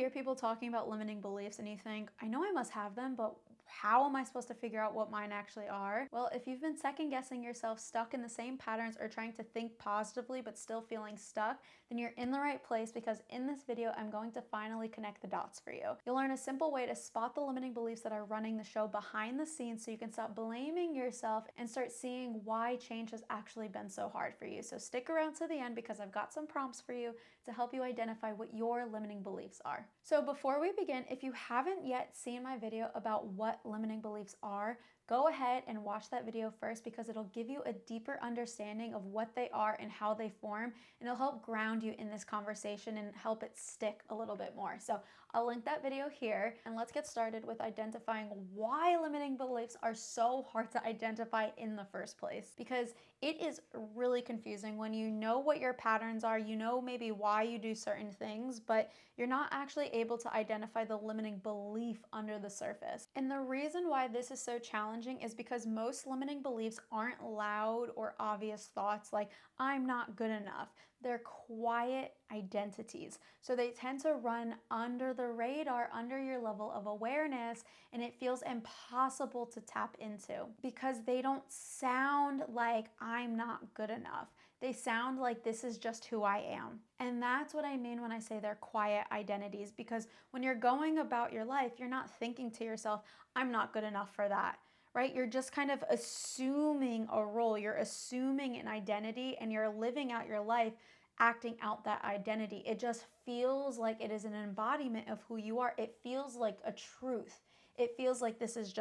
hear people talking about limiting beliefs and you think, I know I must have them, but how am I supposed to figure out what mine actually are? Well, if you've been second guessing yourself, stuck in the same patterns, or trying to think positively but still feeling stuck, then you're in the right place, because in this video, I'm going to finally connect the dots for you. You'll learn a simple way to spot the limiting beliefs that are running the show behind the scenes, so you can stop blaming yourself and start seeing why change has actually been so hard for you. So stick around to the end, because I've got some prompts for you to help you identify what your limiting beliefs are. So before we begin, if you haven't yet seen my video about what limiting beliefs are, go ahead and watch that video first, because it'll give you a deeper understanding of what they are and how they form, and it'll help ground you in this conversation and help it stick a little bit more. So I'll link that video here, and let's get started with identifying why limiting beliefs are so hard to identify in the first place. Because it is really confusing when you know what your patterns are, you know maybe why you do certain things, but you're not actually able to identify the limiting belief under the surface. And the reason why this is so challenging is because most limiting beliefs aren't loud or obvious thoughts like, I'm not good enough. They're quiet identities. So they tend to run under the radar, under your level of awareness, and it feels impossible to tap into, because they don't sound like I'm not good enough. They sound like this is just who I am. And that's what I mean when I say they're quiet identities, because when you're going about your life, you're not thinking to yourself, I'm not good enough for that. Right? You're just kind of assuming a role, you're assuming an identity, and you're living out your life acting out that identity. It just feels like it is an embodiment of who you are. It feels like a truth. It feels like this is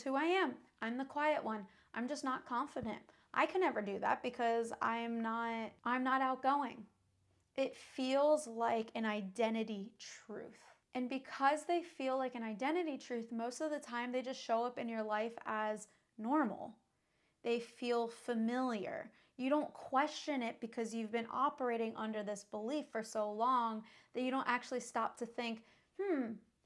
who I am. I'm the quiet one. I'm just not confident. I can never do that because I'm not outgoing. It feels like an identity truth. And because they feel like an identity truth, most of the time they just show up in your life as normal. They feel familiar. You don't question it because you've been operating under this belief for so long that you don't actually stop to think,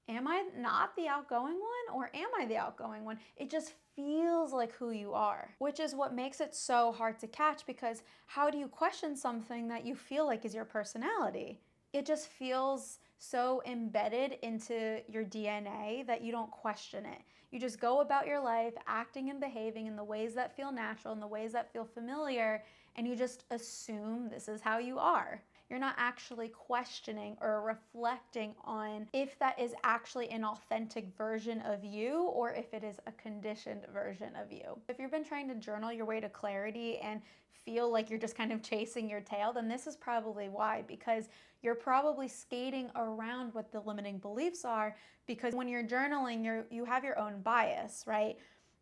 am I not the outgoing one, or am I the outgoing one? It just feels like who you are, which is what makes it so hard to catch, because how do you question something that you feel like is your personality? It just feels so embedded into your DNA that you don't question it. You just go about your life acting and behaving in the ways that feel natural, in the ways that feel familiar, and you just assume this is how you are. You're not actually questioning or reflecting on if that is actually an authentic version of you, or if it is a conditioned version of you. If you've been trying to journal your way to clarity and feel like you're just kind of chasing your tail, then this is probably why, because you're probably skating around what the limiting beliefs are, because when you're journaling, you have your own bias, right?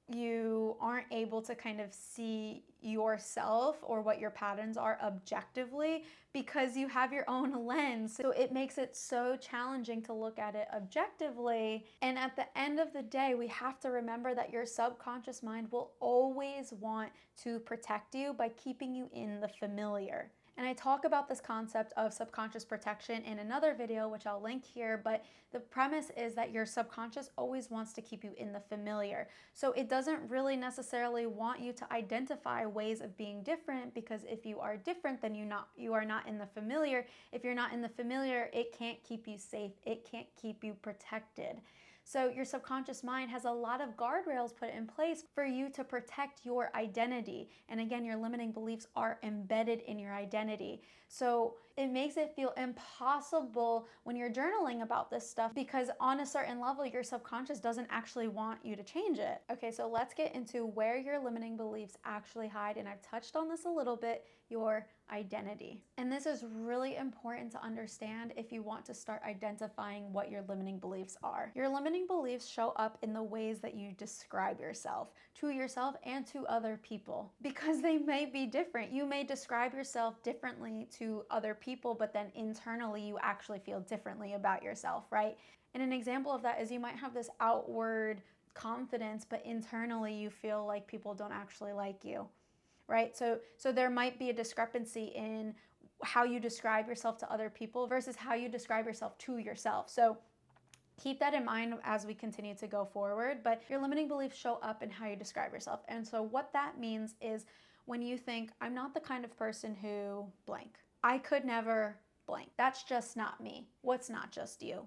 You aren't able to kind of see yourself or what your patterns are objectively, because you have your own lens. So it makes it so challenging to look at it objectively. And at the end of the day, we have to remember that your subconscious mind will always want to protect you by keeping you in the familiar. And I talk about this concept of subconscious protection in another video, which I'll link here, but the premise is that your subconscious always wants to keep you in the familiar. So it doesn't really necessarily want you to identify ways of being different, because if you are different, then you are not in the familiar. If you're not in the familiar, it can't keep you safe. It can't keep you protected. So your subconscious mind has a lot of guardrails put in place for you to protect your identity. And again, your limiting beliefs are embedded in your identity. So it makes it feel impossible when you're journaling about this stuff, because on a certain level, your subconscious doesn't actually want you to change it. Okay, so let's get into where your limiting beliefs actually hide. And I've touched on this a little bit, your identity. And this is really important to understand if you want to start identifying what your limiting beliefs are. Your limiting beliefs show up in the ways that you describe yourself to yourself and to other people, because they may be different. You may describe yourself differently to other people, but then internally you actually feel differently about yourself, right? And an example of that is you might have this outward confidence, but internally you feel like people don't actually like you. Right? So there might be a discrepancy in how you describe yourself to other people versus how you describe yourself to yourself. So keep that in mind as we continue to go forward, but your limiting beliefs show up in how you describe yourself. And so what that means is when you think, I'm not the kind of person who blank. I could never blank. That's just not me. What's not just you?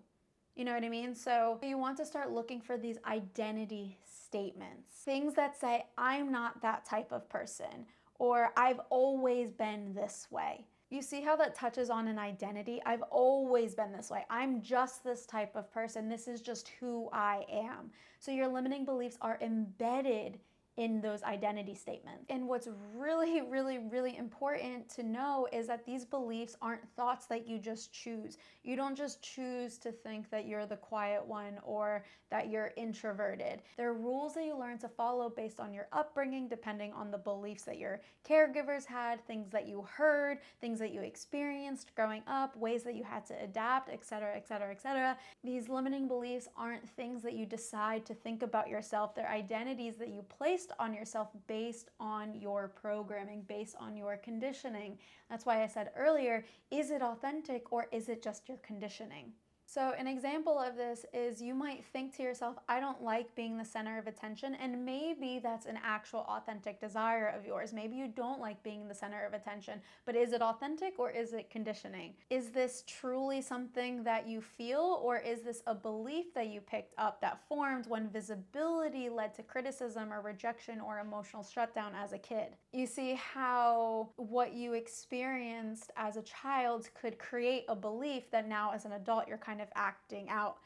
You know what I mean? So you want to start looking for these identity statements, things that say, I'm not that type of person, or I've always been this way. You see how that touches on an identity? I've always been this way. I'm just this type of person. This is just who I am. So your limiting beliefs are embedded in those identity statements. And what's really, really, really important to know is that these beliefs aren't thoughts that you just choose. You don't just choose to think that you're the quiet one or that you're introverted. They're rules that you learn to follow based on your upbringing, depending on the beliefs that your caregivers had, things that you heard, things that you experienced growing up, ways that you had to adapt, etc., etc., etc. These limiting beliefs aren't things that you decide to think about yourself. They're identities that you placed on yourself based on your programming, based on your conditioning. That's why I said earlier, is it authentic or is it just your conditioning? So an example of this is you might think to yourself, I don't like being the center of attention, and maybe that's an actual authentic desire of yours. Maybe you don't like being the center of attention, but is it authentic or is it conditioning? Is this truly something that you feel, or is this a belief that you picked up that formed when visibility led to criticism or rejection or emotional shutdown as a kid? You see how what you experienced as a child could create a belief that now as an adult you're kind of acting out.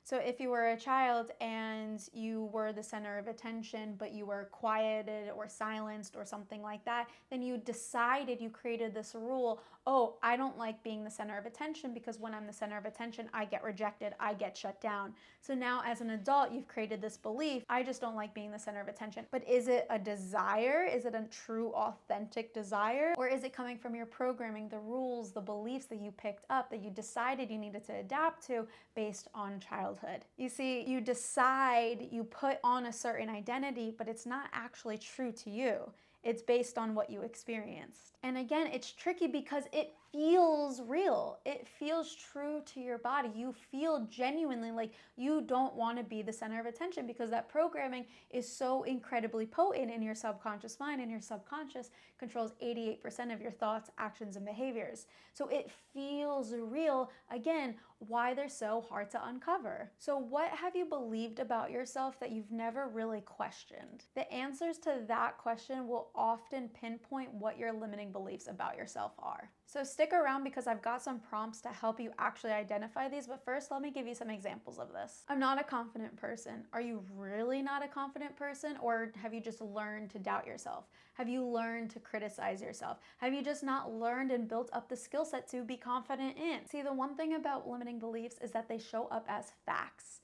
So if you were a child and you were the center of attention, but you were quieted or silenced or something like that, then you decided, you created this rule, oh, I don't like being the center of attention because when I'm the center of attention, I get rejected, I get shut down. So now as an adult, you've created this belief, I just don't like being the center of attention. But is it a desire? Is it a true, authentic desire? Or is it coming from your programming, the rules, the beliefs that you picked up that you decided you needed to adapt to based on childhood? You see, you decide, you put on a certain identity, but it's not actually true to you. It's based on what you experienced. And again, it's tricky because it feels real. It feels true to your body. You feel genuinely like you don't want to be the center of attention because that programming is so incredibly potent in your subconscious mind, and your subconscious controls 88% of your thoughts, actions, and behaviors. So it feels real. Again, why they're so hard to uncover. So what have you believed about yourself that you've never really questioned? The answers to that question will often pinpoint what your limiting beliefs about yourself are. So stick around because I've got some prompts to help you actually identify these, but first let me give you some examples of this. I'm not a confident person. Are you really not a confident person, or have you just learned to doubt yourself? Have you learned to criticize yourself? Have you just not learned and built up the skill set to be confident in? See, the one thing about limiting beliefs is that they show up as facts.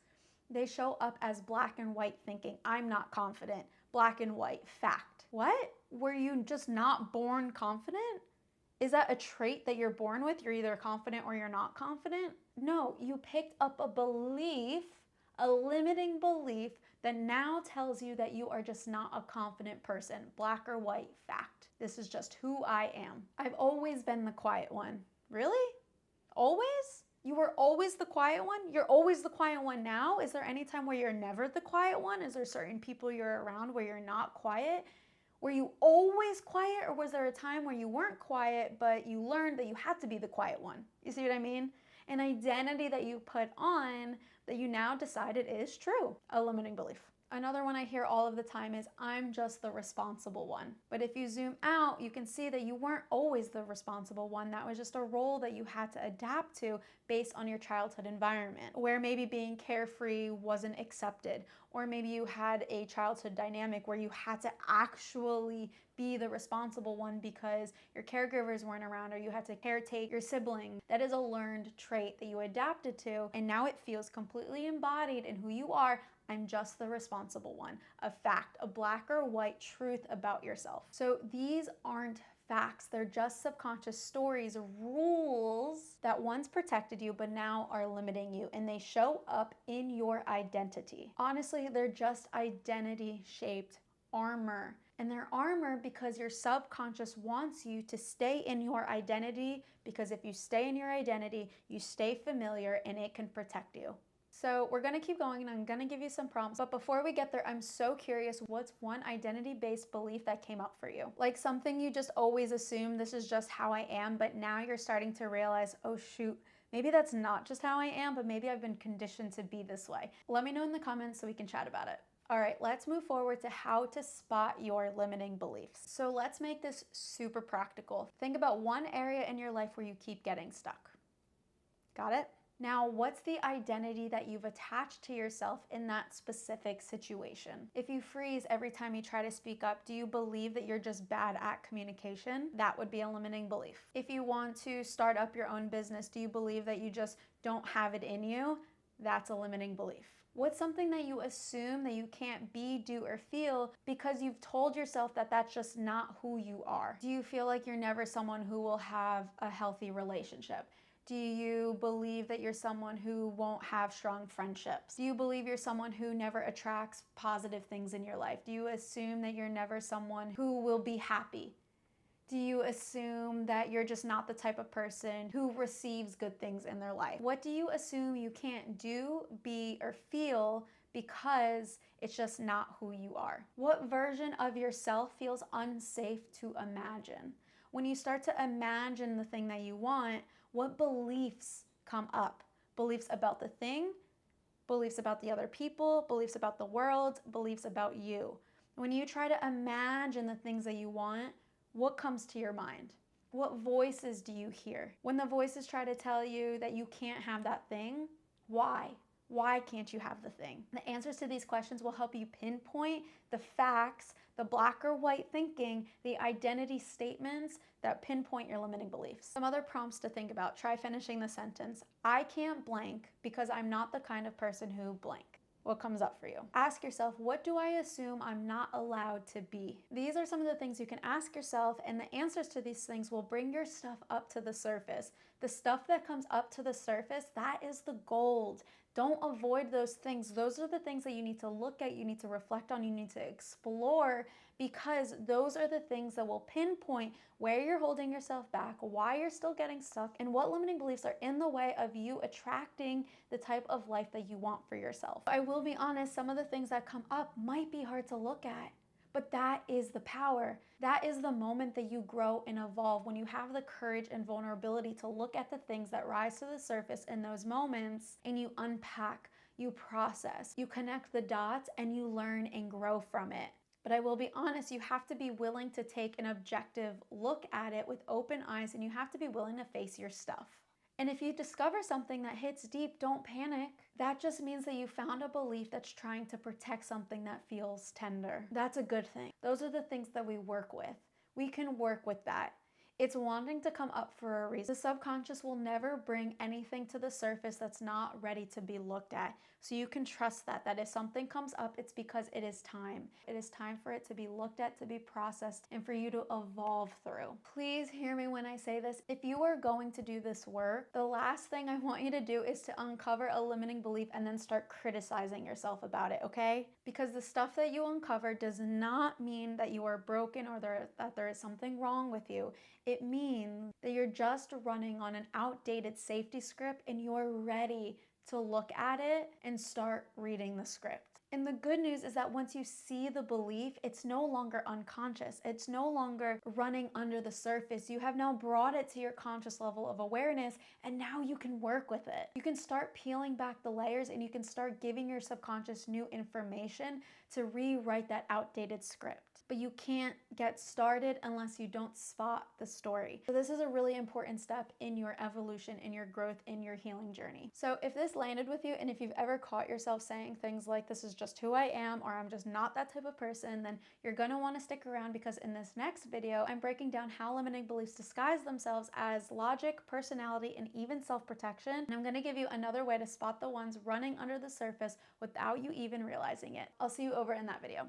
They show up as black and white thinking. I'm not confident. Black and white fact. What? Were you just not born confident? Is that a trait that you're born with? You're either confident or you're not confident? No, you picked up a belief, a limiting belief that now tells you that you are just not a confident person. Black or white fact. This is just who I am. I've always been the quiet one. Really? Always? You were always the quiet one? You're always the quiet one now? Is there any time where you're never the quiet one? Is there certain people you're around where you're not quiet? Were you always quiet, or was there a time where you weren't quiet, but you learned that you had to be the quiet one? You see what I mean? An identity that you put on that you now decided is true, a limiting belief. Another one I hear all of the time is, I'm just the responsible one. But if you zoom out, you can see that you weren't always the responsible one. That was just a role that you had to adapt to based on your childhood environment, where maybe being carefree wasn't accepted, or maybe you had a childhood dynamic where you had to actually be the responsible one because your caregivers weren't around, or you had to caretake your sibling. That is a learned trait that you adapted to, and now it feels completely embodied in who you are. I'm just the responsible one. A fact, a black or white truth about yourself. So these aren't facts, they're just subconscious stories, rules that once protected you but now are limiting you, and they show up in your identity. Honestly, they're just identity-shaped armor. And they're armor because your subconscious wants you to stay in your identity, because if you stay in your identity, you stay familiar and it can protect you. So we're gonna keep going and I'm gonna give you some prompts, but before we get there, I'm so curious, what's one identity-based belief that came up for you? Like something you just always assume this is just how I am, but now you're starting to realize, oh shoot, maybe that's not just how I am, but maybe I've been conditioned to be this way. Let me know in the comments so we can chat about it. All right, let's move forward to how to spot your limiting beliefs. So let's make this super practical. Think about one area in your life where you keep getting stuck. Got it? Now, what's the identity that you've attached to yourself in that specific situation? If you freeze every time you try to speak up, do you believe that you're just bad at communication? That would be a limiting belief. If you want to start up your own business, do you believe that you just don't have it in you? That's a limiting belief. What's something that you assume that you can't be, do, or feel because you've told yourself that that's just not who you are? Do you feel like you're never someone who will have a healthy relationship? Do you believe that you're someone who won't have strong friendships? Do you believe you're someone who never attracts positive things in your life? Do you assume that you're never someone who will be happy? Do you assume that you're just not the type of person who receives good things in their life? What do you assume you can't do, be, or feel because it's just not who you are? What version of yourself feels unsafe to imagine? When you start to imagine the thing that you want, what beliefs come up? Beliefs about the thing, beliefs about the other people, beliefs about the world, beliefs about you. When you try to imagine the things that you want, what comes to your mind? What voices do you hear? When the voices try to tell you that you can't have that thing, why? Why can't you have the thing? The answers to these questions will help you pinpoint the facts, the black or white thinking, the identity statements that pinpoint your limiting beliefs. Some other prompts to think about. Try finishing the sentence. I can't blank because I'm not the kind of person who blank. What comes up for you? Ask yourself, what do I assume I'm not allowed to be? These are some of the things you can ask yourself, and the answers to these things will bring your stuff up to the surface. The stuff that comes up to the surface, that is the gold. Don't avoid those things. Those are the things that you need to look at, you need to reflect on, you need to explore, because those are the things that will pinpoint where you're holding yourself back, why you're still getting stuck, and what limiting beliefs are in the way of you attracting the type of life that you want for yourself. I will be honest, some of the things that come up might be hard to look at. But that is the power. That is the moment that you grow and evolve, when you have the courage and vulnerability to look at the things that rise to the surface in those moments, and you unpack, you process, you connect the dots, and you learn and grow from it. But I will be honest, you have to be willing to take an objective look at it with open eyes, and you have to be willing to face your stuff. And if you discover something that hits deep, don't panic. That just means that you found a belief that's trying to protect something that feels tender. That's a good thing. Those are the things that we work with. We can work with that. It's wanting to come up for a reason. The subconscious will never bring anything to the surface that's not ready to be looked at. So you can trust that if something comes up, it's because it is time. It is time for it to be looked at, to be processed, and for you to evolve through. Please hear me when I say this. If you are going to do this work, the last thing I want you to do is to uncover a limiting belief and then start criticizing yourself about it, okay? Because the stuff that you uncover does not mean that you are broken or that there is something wrong with you. It means that you're just running on an outdated safety script, and you're ready to look at it and start reading the script. And the good news is that once you see the belief, it's no longer unconscious. It's no longer running under the surface. You have now brought it to your conscious level of awareness, and now you can work with it. You can start peeling back the layers, and you can start giving your subconscious new information to rewrite that outdated script. But you can't get started unless you don't spot the story. So this is a really important step in your evolution, in your growth, in your healing journey. So if this landed with you, and if you've ever caught yourself saying things like, this is just who I am, or I'm just not that type of person, then you're gonna wanna stick around, because in this next video, I'm breaking down how limiting beliefs disguise themselves as logic, personality, and even self-protection. And I'm gonna give you another way to spot the ones running under the surface without you even realizing it. I'll see you over in that video.